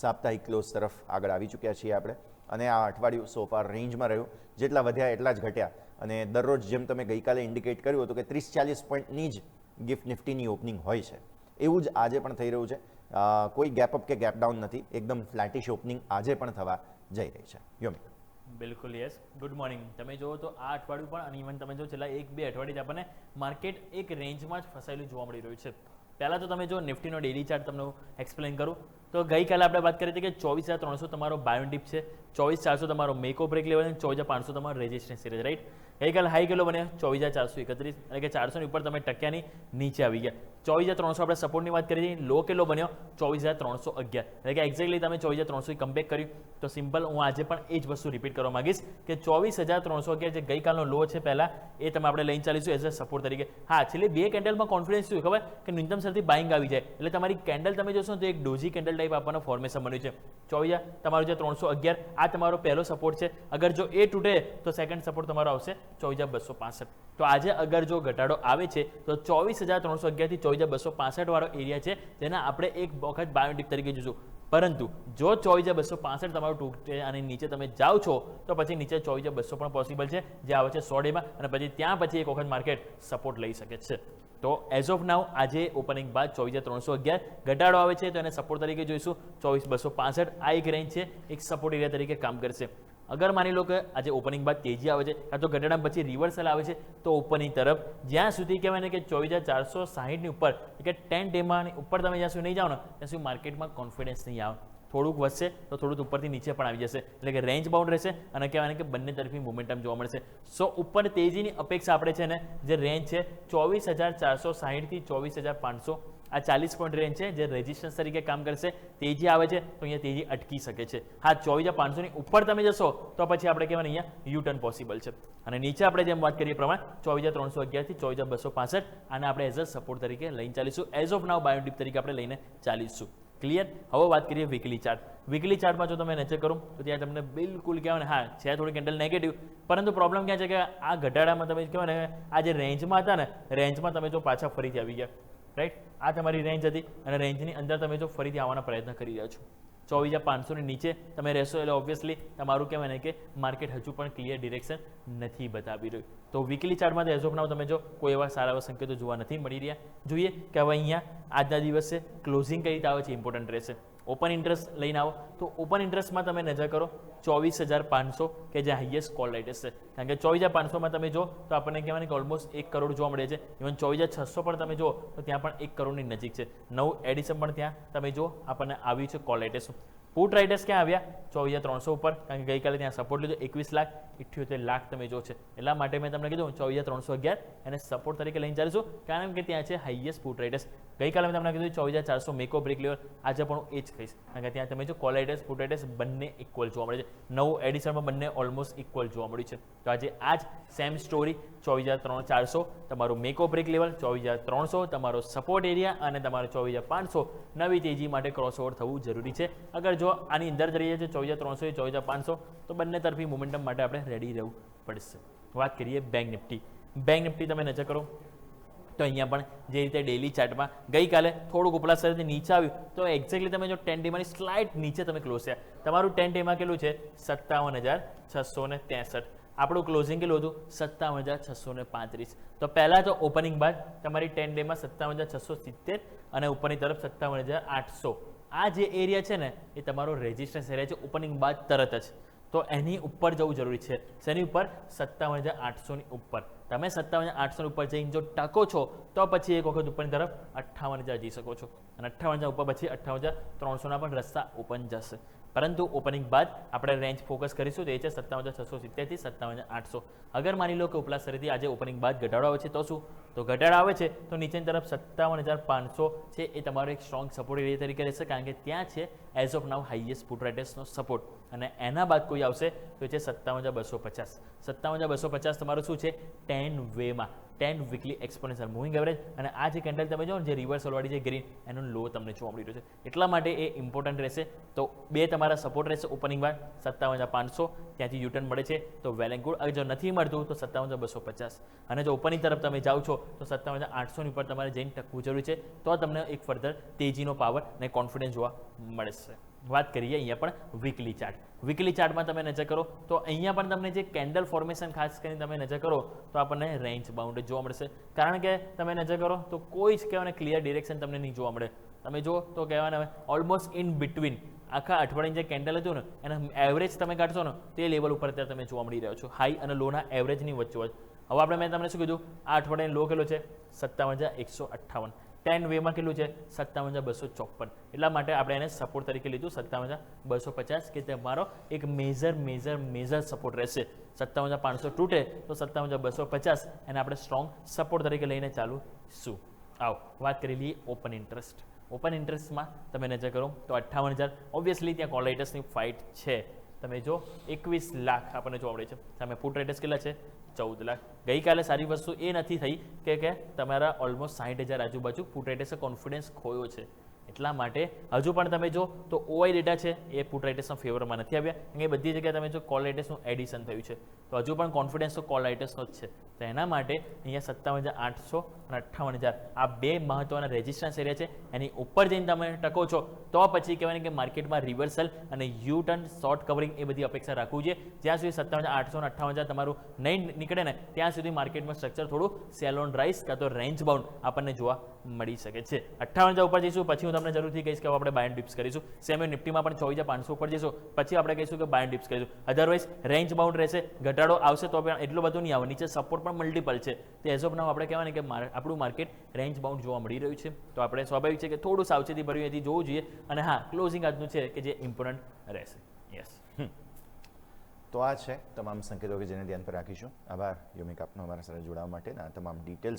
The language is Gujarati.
સાપ્તાહિક ક્લોઝ તરફ આગળ આવી ચૂક્યા છીએ આપણે, અને આ અઠવાડિયું સોફાર રેન્જમાં રહ્યું. જેટલા વધ્યા એટલા જ ઘટ્યા, અને દરરોજ જેમ તમે ગઈકાલે ઇન્ડિકેટ કર્યું હતું કે 30-40 પોઈન્ટની જ ગિફ્ટ નિફ્ટીની ઓપનિંગ હોય છે, એવું જ આજે પણ થઈ રહ્યું છે. કોઈ ગેપઅપ કે ગેપ ડાઉન નથી, એકદમ ફ્લેટિશ ઓપનિંગ આજે પણ થવા જઈ રહી છે. યોમિક બિલકુલ યસ, ગુડ મોર્નિંગ. તમે જુઓ તો આ અઠવાડિયું પણ અને ઇવન તમે જો છેલ્લા 1-2 અઠવાડિયે આપણને માર્કેટ એક રેન્જમાં જ ફસાયેલું જોવા મળી રહ્યું છે. પહેલાં તો તમે જો નિફ્ટીનો ડેલી ચાર્ટ તમને એક્સપ્લેન કરું તો ગઈકાલે આપણે વાત કરી હતી કે 24,300 તમારો બાયો ડીપ છે, 24,400 તમારો મેકો બ્રેક લેવલ અને 24,500 તમારો રેઝિસ્ટન્સ એરિયા, રાઈટ. ગઈકાલે હાઈ કેટલો બન્યો 24,431, એટલે કે 400 ની ઉપર તમે ટક્યાની નીચે આવી ગયા. 24,300 આપણે સપોર્ટની વાત કરી હતી, લો કેટલો બન્યો 24,311, એટલે કે એક્ઝેક્ટલી તમે 24,300 કમ્બેક કર્યું. તો સિમ્પલ હું આજે પણ એ જ વસ્તુ રિપીટ કરવા માંગીશ કે 24,311 જે ગઈકાલનો લો છે પહેલાં એ તમે આપણે લઈને ચાલીશું એઝ અ સપોર્ટ તરીકે. હા, છેલ્લી 2 કેન્ડલમાં કોન્ફિડન્સ શું ખબર કે ન્યૂનતમ સ્તરથી બાઇંગ આવી જાય, એટલે તમારી કેન્ડલ તમે જોશો તો એક ડોઝી કેન્ડલ ટાઈપ આપવાનું ફોર્મેશન બન્યું છે. 24 તમારું જે 311 આ તમારો પહેલો સપોર્ટ છે. અગર જો એ તૂટે તો સેકન્ડ સપોર્ટ તમારો આવશે 24,265. તો આજે અગર જો ઘટાડો આવે છે તો 24,311 થી 24,265 વાળો એરિયા છે, જેને આપણે એક વખત બાયોડિપ તરીકે જોઈશું. પરંતુ જો 24,265 તમારું તૂટે અને નીચે તમે જાઓ છો તો પછી નીચે 24,200 પણ પોસિબલ છે, જે આવે છે 100 ડેમાં, અને પછી ત્યાં પછી એક વખત માર્કેટ સપોર્ટ લઈ શકે છે. તો એઝ ઓફ નાઉ આજે ઓપનિંગ બાદ 24,311 ઘટાડો આવે છે તો એને સપોર્ટ તરીકે જોઈશું. 24,265 આ એક રેન્જ છે, એક સપોર્ટ એરિયા તરીકે કામ કરશે. અગર માની લો કે આજે ઓપનિંગ બાદ તેજી આવે છે કાં તો ઘટાડા પછી રિવર્સલ આવે છે તો ઉપરની તરફ જ્યાં સુધી કહેવાય ને કે 24,460 ની ઉપર કે 10 ડેમાં ઉપર તમે જ્યાં સુધી નહીં જાઓ ને ત્યાં સુધી માર્કેટમાં કોન્ફિડન્સ નહીં આવે. થોડુંક વધશે તો થોડુંક ઉપરથી નીચે પણ આવી જશે, એટલે કે રેન્જ બાઉન્ડ રહેશે અને કહેવાય કે બંને તરફી મોમેન્ટમ જોવા મળશે. સો ઉપર તેજીની અપેક્ષા આપણે છે ને જે રેન્જ છે 24,460 થી 24,500 આ 40 પોઈન્ટ રેન્જ છે, જે રેઝિસ્ટન્સ તરીકે કામ કરશે. તેજી આવે છે તો અહીંયા તેજી અટકી શકે છે. હા, 24,500 ની ઉપર તમે જશો તો પછી આપણે કહેવાય અહીંયા યુ ટર્ન પોસિબલ છે. અને નીચે આપણે જેમ વાત કરીએ પ્રમાણે 24,311 થી 24,265 આને આપણે એઝ અ સપોર્ટ તરીકે લઈને ચાલીશું. એઝ ઓફ નાવ બાયોડિપ તરીકે આપણે લઈને ચાલીશું. ક્લિયર. હવે વાત કરીએ વીકલી ચાર્ટ. વીકલી ચાર્ટમાં જો તમે નજર કરો તો ત્યાં તમને બિલકુલ કહેવાય ને હા છે થોડી કેન્ડલ નેગેટિવ, પરંતુ પ્રોબ્લેમ ક્યાં છે કે આ ઘટાડામાં તમે કહેવાય ને આ જે રેન્જમાં હતા ને રેન્જમાં તમે જો પાછા ફરીથી આવી ગયા, રાઈટ. આ તમારી રેન્જ હતી અને રેન્જની અંદર તમે જો ફરીથી આવવાના પ્રયત્ન કરી રહ્યા છો. 24,500 ની નીચે તમે રહેશો એટલે ઓબ્વિયસલી તમારું કહેવાય ને કે માર્કેટ હજુ પણ ક્લિયર ડિરેક્શન નથી બતાવી રહ્યું. તો વીકલી ચાર્ટમાં એઝ ઓફ નાઉ તમે જો કોઈ એવા સારા એવા સંકેતો જોવા નથી મળી રહ્યા. જોઈએ કે હવે અહીંયા આજના દિવસે ક્લોઝિંગ કઈ રીતે આવે છે ઇમ્પોર્ટન્ટ રહેશે. ઓપન ઇન્ટરેસ્ટ લઈને આવો તો ઓપન ઇન્ટરેસ્ટમાં તમે નજર કરો 24,500 કે જે હાઈએસ્ટ કોલ રાઇટેસ્ટ છે, કારણ કે 24,500માં તમે જો તો આપણને કહેવાય કે ઓલમોસ્ટ 1 કરોડ જોવા મળે છે. ઇવન 24,600 પણ તમે જો તો ત્યાં પણ 1 કરોડની નજીક છે. નવું એડિશન પણ ત્યાં તમે જો આપણને આવ્યું છે કોલ રાઇટેસ્ટ. પુટ રાઇટર્સ ક્યાં આવ્યા 24,300 ઉપર, કારણ કે ગઈકાલે ત્યાં સપોર્ટ લીધો 21,78,00,000 લાખ તમે જો છે. એટલા માટે મેં તમને કીધું 24,311 એને સપોર્ટ તરીકે લઈને ચાલીશું, કારણ કે ત્યાં છે હાઈએસ્ટ પુટ રાઇટર્સ. ગઈકાલે મેં તમને કીધું 24,400 મેકો બ્રેક લેવલ, આજે પણ હું એ જ કહીશ, કારણ કે ત્યાં તમે જો કોલ રાઇટર્સ પુટ રાઇટર્સ બંને ઇક્વલ જોવા મળે છે. નવું એડિશનમાં બંને ઓલમોસ્ટ ઇક્વલ જોવા મળ્યું છે. તો આજે આ જ સેમ સ્ટોરી 24,400 તમારું મેકો બ્રેક લેવલ, 24,300 તમારો સપોર્ટ એરિયા અને તમારો 24,500 નવી તેજી માટે ક્રોસઓવર થવું જરૂરી છે. અગર જો આની અંદર જઈએ છે 24,300 24,500 તો બંને તરફી મોમેન્ટમ માટે આપણે રેડી રહેવું પડશે. વાત કરીએ બેંક નિફ્ટી. બેંક નિફ્ટી તમે નજર કરો તો અહીંયા પણ જે રીતે ડેલી ચાર્ટમાં ગઈકાલે થોડુંક ઉપલા સ્તરથી નીચે આવ્યું તો એક્ઝેક્ટલી તમે જો 10 ડેમાંની સ્લાઇટ નીચે તમે ક્લોઝ થયા. તમારું 10 ડેમાં કેટલું છે 57,663. આપણું ક્લોઝિંગ કેટલું હતું 57,635. તો પહેલાં તો ઓપનિંગ બાદ તમારી 10 ડેમાં 57,670 અને ઉપરની તરફ 57,800 આ જે એરિયા છે ને એ તમારો રેઝિસ્ટન્સ એરિયા છે ઓપનિંગ બાદ તરત જ. તો એની ઉપર જવું જરૂરી છે. શેની ઉપર 57,800 ની ઉપર. તમે 57,800 ઉપર જઈને જો ટકો છો તો પછી એક વખત ઉપરની તરફ 58,000 જઈ શકો છો, અને 58,000 ઉપર પછી 58,300 પણ રસ્તા ઓપન જશે. પરંતુ ઓપનિંગ બાદ આપણે રેન્જ ફોકસ કરીશું તો એ છે 57,670 થી 57,800. અગર માની લો કે ઉપલા સ્તરેથી આજે ઓપનિંગ બાદ ઘટાડો આવે છે તો શું, તો ઘટાડો આવે છે તો નીચેની તરફ 57,500 છે એ તમારો એક સ્ટ્રોંગ સપોર્ટ એરિયા તરીકે રહેશે, કારણ કે ત્યાં છે as of now highest put રાઇટર્સનો સપોર્ટ. અને એના બાદ કોઈ આવશે તો એ છે 57,250. 57,250 તમારું શું છે 10 વેમાં 10 વીકલી એક્સપોનેન્શિયલ મૂવિંગ એવરેજ, અને આ જે કેન્ડલ તમે જો જે રિવર્સલવાળી જે ગ્રીન એનો લો તમને જોવા મળી રહ્યો છે. એટલા માટે એ ઇમ્પોર્ટન્ટ રહેશે. તો બે તમારા સપોર્ટ રહેશે ઓપનિંગ બાદ 57,500 ત્યાંથી યુટર્ન મળે છે તો વેલ એન્ડ ગુડ. જો નથી મળતું તો 57,250, અને જો ઉપરની તરફ તમે જાઓ છો તો 57,800 ની ઉપર તમારે જઈને ટકવું જરૂરી છે, તો તમને એક ફર્ધર તેજીનો પાવર અને કોન્ફિડન્સ જોવા મળશે. વાત કરીએ અહીંયા પણ વીકલી ચાર્ટમાં તમે નજર કરો તો અહીંયા પણ તમને જે કેન્ડલ ફોર્મેશન ખાસ કરીને તમે નજર કરો તો આપણને રેન્જ બાઉન્ડ જોવા મળશે. કારણ કે તમે નજર કરો તો કોઈ જ કહેવાય ક્લિયર ડિરેક્શન તમને નહીં જોવા મળે. તમે જુઓ તો કહેવાય ઓલમોસ્ટ ઇન બિટવીન આખા અઠવાડિયાની જે કેન્ડલ હતું ને એના એવરેજ તમે કાઢશો ને તે લેવલ ઉપર અત્યારે તમે જોવા મળી રહ્યો છો, હાઈ અને લોના એવરેજની વચ્ચે. હવે આપણે મેં તમને શું કીધું, આ અઠવાડિયાનો લો કેટલો છે 57,158. 10 વેમાં કેટલું છે 57,254. એટલા માટે આપણે એને સપોર્ટ તરીકે લીધું 57,250 કે તમારો એક મેજર સપોર્ટ રહેશે. 57,500 તૂટે તો 57,250 એને આપણે સ્ટ્રોંગ સપોર્ટ તરીકે લઈને ચાલુ શું. આવો વાત કરી લઈએ ઓપન ઇન્ટરેસ્ટમાં તમે નજર કરો તો 58,000. ઓબ્વિયસલી ત્યાં કોલ રાઇટર્સની ફાઇટ છે. તમે જો 21 લાખ આપણને જોવા મળે છે, સામે પુટ રાઇટર્સ કેટલા છે 14 લાખ. ગઈકાલે સારી વસ્તુ એ નથી થઈ કે તમારા ઓલમોસ્ટ 60,000 આજુબાજુ પુટ રાઇટર્સે કોન્ફિડન્સ ખોયો છે. એટલા માટે હજુ પણ તમે જો તો ઓઆઈ ડેટા છે એ પુટ રાઇટર્સના ફેવરમાં નથી આવ્યા. કારણ કે બધી જગ્યાએ તમે જો કોલ રાઇટર્સનું એડિશન થયું છે તો હજુ પણ કોન્ફિડન્સ તો કોલ રાઇટર્સનો જ છે. તો એના માટે અહીંયા 57,800 અને 58,000 આ બે મહત્વના રેઝિસ્ટન્સ એરિયા છે. એની ઉપર જઈને તમે ટકો છો તો પછી કહેવાય કે માર્કેટમાં રિવર્સલ અને યુ ટર્ન શોર્ટ કવરિંગ એ બધી અપેક્ષા રાખવું જોઈએ. જ્યાં સુધી 57,800 અને 58,000 તમારું નહીં નીકળે ને ત્યાં સુધી માર્કેટમાં સ્ટ્રક્ચર થોડું સેલ ઓન રાઇસ કાં તો રેન્જ બાઉન્ડ આપણને જોવા મળી શકે છે. 58,000 ઉપર જઈશું પછી હું તમને જરૂરથી કહીશ કે આપણે બાય એન્ડ ડિપ્સ કરીશું. સેમ નિફ્ટીમાં પણ 24,500 ઉપર જઈશું પછી આપણે કહીશું કે બાય એન્ડ ડિપ્સ કરીશું. અધરવાઇઝ રેન્જ બાઉન્ડ રહેશે, ઘટાડો આવશે તો પણ એટલું બધું નહીં આવે. નીચે સપોર્ટ પણ મલ્ટિપલ છે. તો એઝ ઓફ નાઉ આપણે કહેવાય કે આપણું માર્કેટ રેન્જ બાઉન્ડ જોવા મળી રહ્યું છે. તો આપણે સ્વાભાવિક છે કે થોડું સાવચેતી ભર્યું એથી જોવું જોઈએ. અને હા, ક્લોઝિંગ આજનું છે કે જે ઇમ્પોર્ટન્ટ રહેશે. યસ, તો આ છે તમામ સંકેતો કે જેને ધ્યાન પર રાખીશું. આભાર યોમિક આપનો અમારા સાથે જોડાવા માટે. આ તમામ ડિટેલ્સ